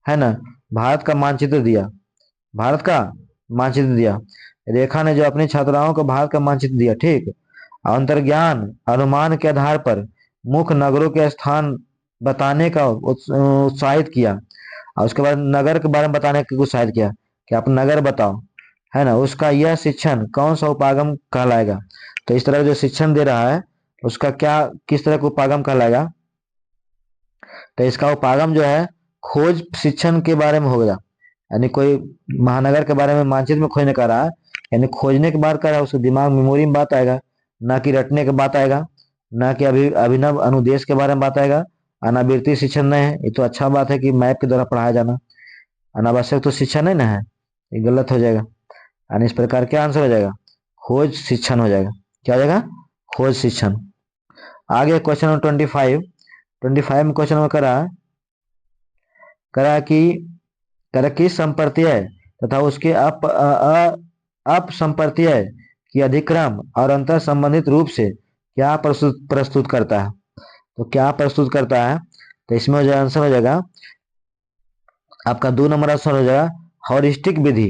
है ना, भारत का मानचित्र दिया, भारत का मानचित्र दिया। रेखा ने जो अपनी छात्राओं को भारत का मानचित्र दिया, ठीक। अंतर्ज्ञान अनुमान के आधार पर मुख्य नगरों के स्थान बताने का उत्साहित किया, और उसके बाद नगर के बारे में बताने का उत्साहित किया कि आप नगर बताओ, है ना। उसका यह शिक्षण कौन सा उपागम कहलाएगा? तो इस तरह का जो शिक्षण दे रहा है उसका क्या, किस तरह का उपागम कहलाएगा? तो इसका उपागम जो है खोज शिक्षण के बारे में हो गया। यानी कोई महानगर के बारे में मानचित्र में खोजने का रहा है, यानी खोजने की बात कर रहा है, उसके दिमाग मेमोरी में बात आएगा, ना कि रटने की बात आएगा, ना कि अभिनव अनुदेश के बारे में बात आएगा। अनावृत्ति शिक्षण नहीं है, ये तो अच्छा बात है कि मैप के द्वारा पढ़ाया जाना। अनावश्यक तो शिक्षा नहीं ना है, ये गलत हो जाएगा। यानी इस प्रकार क्या आंसर हो जाएगा? खोज शिक्षण हो जाएगा। क्या हो जाएगा? खोज शिक्षण। आगे क्वेश्चन नंबर 25 में क्वेश्चन नंबर करा कि किस संप्रत्यय तथा उसके अपसंप्रत्यय की अधिक्रम और अंतर संबंधित रूप से क्या प्रस्तुत करता है? तो क्या प्रस्तुत करता है? तो इसमें आंसर हो जाएगा आपका 2 नंबर आंसर हो जाएगा हॉरिस्टिक विधि।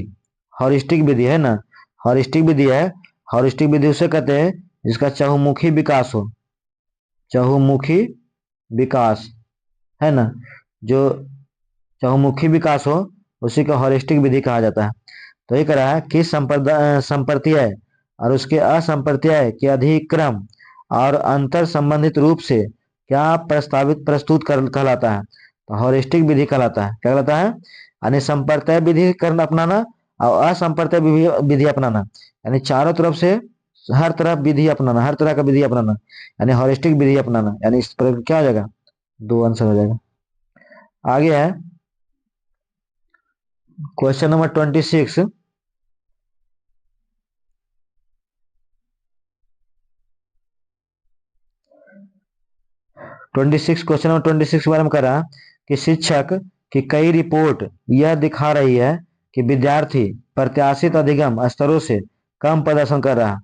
हॉरिस्टिक विधि है ना, हॉरिस्टिक विधि है। हॉरिस्टिक विधि उसे कहते हैं जिसका चहुमुखी विकास हो, चहुमुखी विकास, है ना। जो चहुमुखी विकास हो उसी को हॉरिस्टिक विधि कहा जाता है। तो ये कह रहा है किस संप्रत्यय और उसके असंप्रत्यय के अधिक्रम और अंतर संबंधित रूप से क्या प्रस्तुत कहलाता है? तो हॉरिस्टिक विधि कहलाता है। क्या कहलाता है? यानी संप्रत्यय विधि करना अपनाना और असंप्रत्यय विधि अपनाना, यानी चारों तरफ से हर तरफ विधि अपनाना, हर तरह का विधि अपनाना, यानी हॉरिस्टिक विधि अपनाना। यानी इस पर क्या हो जाएगा? 2 आंसर हो जाएगा। आगे है क्वेश्चन नंबर 26। क्वेश्चन नंबर 26 के बारे में करा कि शिक्षक की कई रिपोर्ट यह दिखा रही है कि विद्यार्थी प्रत्याशित अधिगम स्तरों से कम प्रदर्शन कर रहा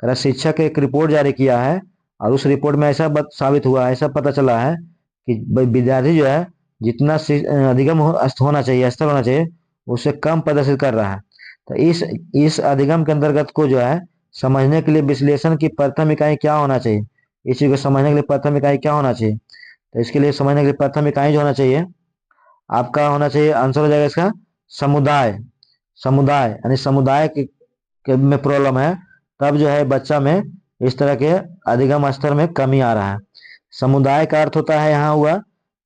है। शिक्षक एक रिपोर्ट जारी किया है और उस रिपोर्ट में ऐसा साबित हुआ, ऐसा पता चला है कि विद्यार्थी जो है जितना अधिगम होना चाहिए, स्तर होना चाहिए, उससे कम प्रदर्शित कर रहा है। तो इस अधिगम के अंतर्गत को जो है समझने के लिए विश्लेषण की प्रथम इकाई क्या होना चाहिए? इस चीज को समझने के लिए प्रथम इकाई क्या होना चाहिए? तो इसके लिए समझने के लिए प्रथम इकाई जो होना चाहिए आपका होना चाहिए, आंसर हो जाएगा इसका समुदाय। समुदाय यानी समुदाय के में प्रॉब्लम है तब जो है बच्चा में इस तरह के अधिगम स्तर में कमी आ रहा है। समुदाय का अर्थ होता है यहाँ हुआ,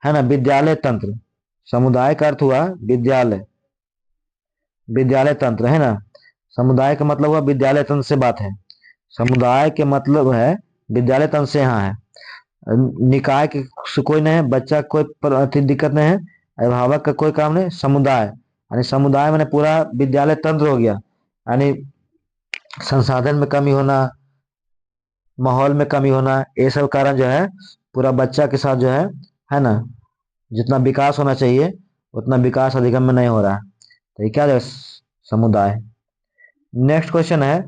है ना, विद्यालय तंत्र। समुदाय का अर्थ हुआ विद्यालय, विद्यालय तंत्र, है ना। समुदाय का मतलब हुआ विद्यालय तंत्र से बात है। समुदाय के मतलब है विद्यालय तंत्र से यहाँ है। निकाय से कोई नहीं है, बच्चा कोई दिक्कत नहीं है, अभिभावक का कोई काम नहीं, समुदाय यानी समुदाय मैंने पूरा विद्यालय तंत्र हो गया। यानी संसाधन में कमी होना, माहौल में कमी होना, ये सब कारण जो है पूरा बच्चा के साथ जो है ना, जितना विकास होना चाहिए उतना विकास अधिगम में नहीं हो रहा है। तो ये क्या है? समुदाय। नेक्स्ट क्वेश्चन है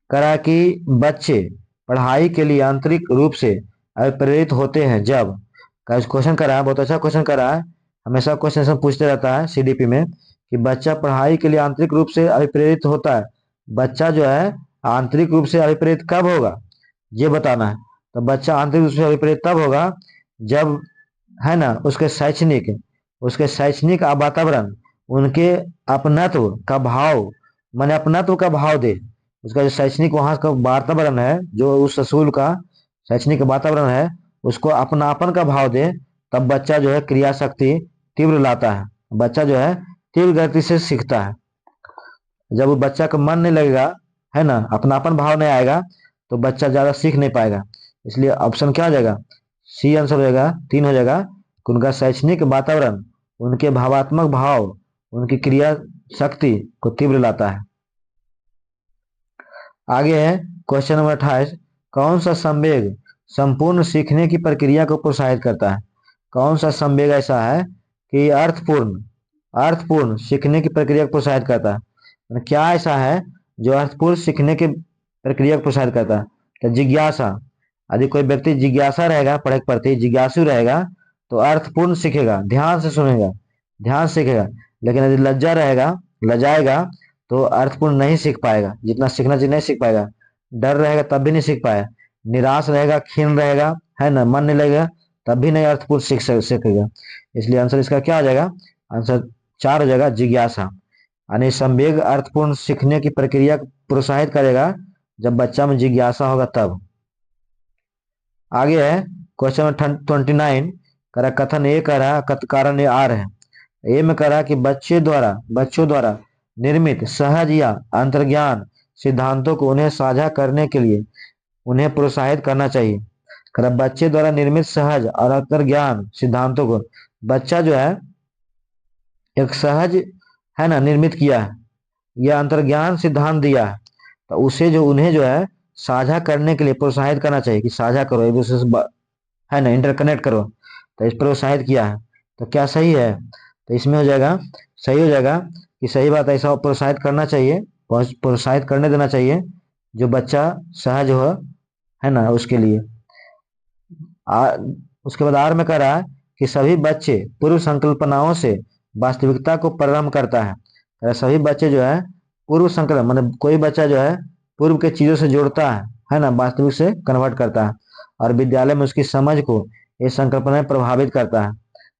करा कि बच्चे पढ़ाई के लिए आंतरिक रूप से प्रेरित होते हैं जब, का क्वेश्चन करा है, बहुत अच्छा क्वेश्चन करा है। हमेशा क्वेश्चन पूछते रहता है सीडीपी में कि बच्चा पढ़ाई के लिए आंतरिक रूप से अभिप्रेरित होता है। बच्चा जो है आंतरिक रूप से अभिप्रेरित कब होगा ये बताना है। तो बच्चा आंतरिक रूप से अभिप्रेरित तब होगा जब, है ना, उसके शैक्षणिक वातावरण उनके अपनत्व का भाव, माने अपनत्व का भाव दे। उसका जो शैक्षणिक वहां का वातावरण है, जो उस स्कूल का शैक्षणिक वातावरण है, उसको अपनापन का भाव दे, तब बच्चा जो है क्रिया शक्ति तीव्र लाता है। बच्चा जो है तीव्र गति से सीखता है। जब वो बच्चा का मन नहीं लगेगा, है ना, अपनापन भाव नहीं आएगा, तो बच्चा ज्यादा सीख नहीं पाएगा। इसलिए ऑप्शन क्या हो जाएगा? सी आंसर हो जाएगा, 3 हो जाएगा कि उनका शैक्षणिक वातावरण उनके भावात्मक भाव, उनकी क्रिया शक्ति को तीव्र लाता है। आगे है क्वेश्चन नंबर 28। कौन सा संवेग संपूर्ण सीखने की प्रक्रिया को प्रोत्साहित करता है? कौन सा संवेग ऐसा है कि अर्थपूर्ण सीखने की प्रक्रिया को प्रोत्साहित करता है? क्या ऐसा है जो अर्थपूर्ण सीखने की प्रक्रिया को प्रोत्साहित करता है? तो जिज्ञासा। यदि कोई व्यक्ति जिज्ञासा रहेगा, पढ़ाई के प्रति जिज्ञासु रहेगा, तो अर्थपूर्ण सीखेगा, ध्यान से सुनेगा, ध्यान सीखेगा। लेकिन यदि लज्जा रहेगा, लजाएगा, तो अर्थपूर्ण नहीं सीख पाएगा, जितना सीखना चाहिए नहीं सीख पाएगा। डर रहेगा तब भी नहीं सीख पाएगा। निराश रहेगा, खीन रहेगा, है ना, मन नहीं लगेगा, तब भी नहीं अर्थपूर्ण सीखेगा। इसलिए आंसर इसका क्या हो जाएगा? आंसर 4 हो जाएगा, जिज्ञासा। यानी संवेग अर्थपूर्ण सीखने की प्रक्रिया को प्रोत्साहित करेगा जब बच्चा में जिज्ञासा होगा तब। आगे है क्वेश्चन नंबर 29, कह रहा कथन ए कह रहा कारण ए आर है। ए में कह रहा कि बच्चों द्वारा निर्मित सहज या अंतर्ज्ञान सिद्धांतों को उन्हें साझा करने के लिए उन्हें प्रोत्साहित करना चाहिए। कह रहा बच्चे द्वारा निर्मित सहज और अंतर्ज्ञान सिद्धांतों को, बच्चा जो है एक सहज, है ना, निर्मित किया है या अंतर्ज्ञान सिद्धांत दिया है, तो उसे जो उन्हें जो है साझा करने के लिए प्रोत्साहित करना चाहिए कि साझा करो, एक दूसरे से है ना, इंटरकनेक्ट करो। तो इस पर प्रोत्साहित किया है, तो क्या सही है? तो इसमें हो जाएगा, सही हो जाएगा कि सही बात, ऐसा प्रोत्साहित करना चाहिए, प्रोत्साहित करने देना चाहिए जो बच्चा सहज हो, है ना, उसके लिए। आ, उसके बाद आर में कह रहा है कि सभी बच्चे पूर्व संकल्पनाओं से वास्तविकता को प्रारंभ करता है। सभी बच्चे जो है पूर्व संकल्प, मतलब कोई बच्चा जो है पूर्व के चीजों से जोड़ता है ना, वास्तविक से कन्वर्ट करता है, और विद्यालय में उसकी समझ को ये संकल्पना प्रभावित करता है,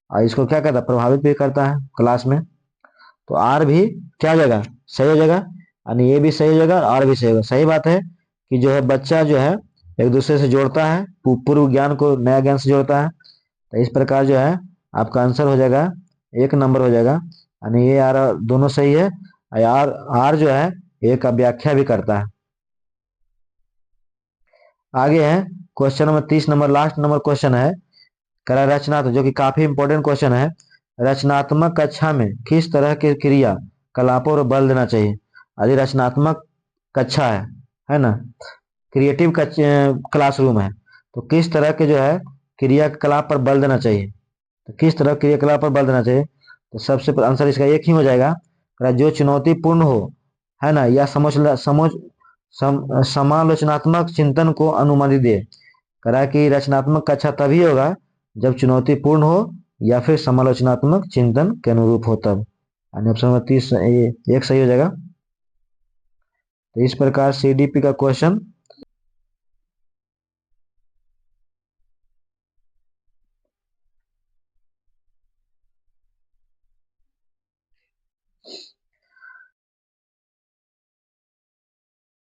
और इसको क्या करता है, प्रभावित भी करता है क्लास में। तो आर भी क्या हो जाएगा, सही हो जाएगा, यानी ये भी सही हो जाएगा, आर भी सही होगा। सही बात है कि जो है बच्चा जो है एक दूसरे से जोड़ता है, पूर्व ज्ञान को नया ज्ञान से जोड़ता है। तो इस प्रकार जो है आपका आंसर हो जाएगा 1 नंबर हो जाएगा, यानी ये आर दोनों सही है। आर आर जो है एक का व्याख्या भी करता है। आगे है question number 30 number, last number question है, करा रचनात्मक, जो कि काफी इंपॉर्टेंट क्वेश्चन है। रचनात्मक कक्षा में किस तरह के क्रिया कलापों पर बल देना चाहिए? यदि रचनात्मक कक्षा है ना, क्रिएटिव क्लासरूम है, तो किस तरह के जो है क्रियाकलाप पर बल देना चाहिए? तो किस तरह क्रियाकलाप पर बल देना चाहिए? तो सबसे आंसर इसका एक ही हो जाएगा, जो चुनौतीपूर्ण हो, है ना, या समालोचनात्मक चिंतन को अनुमति दे। करा कि रचनात्मक कक्षा तभी होगा जब चुनौतीपूर्ण हो या फिर समालोचनात्मक चिंतन के अनुरूप हो तब। यानी ऑप्शन नंबर 30 एक सही हो जाएगा। तो इस प्रकार सीडीपी का क्वेश्चन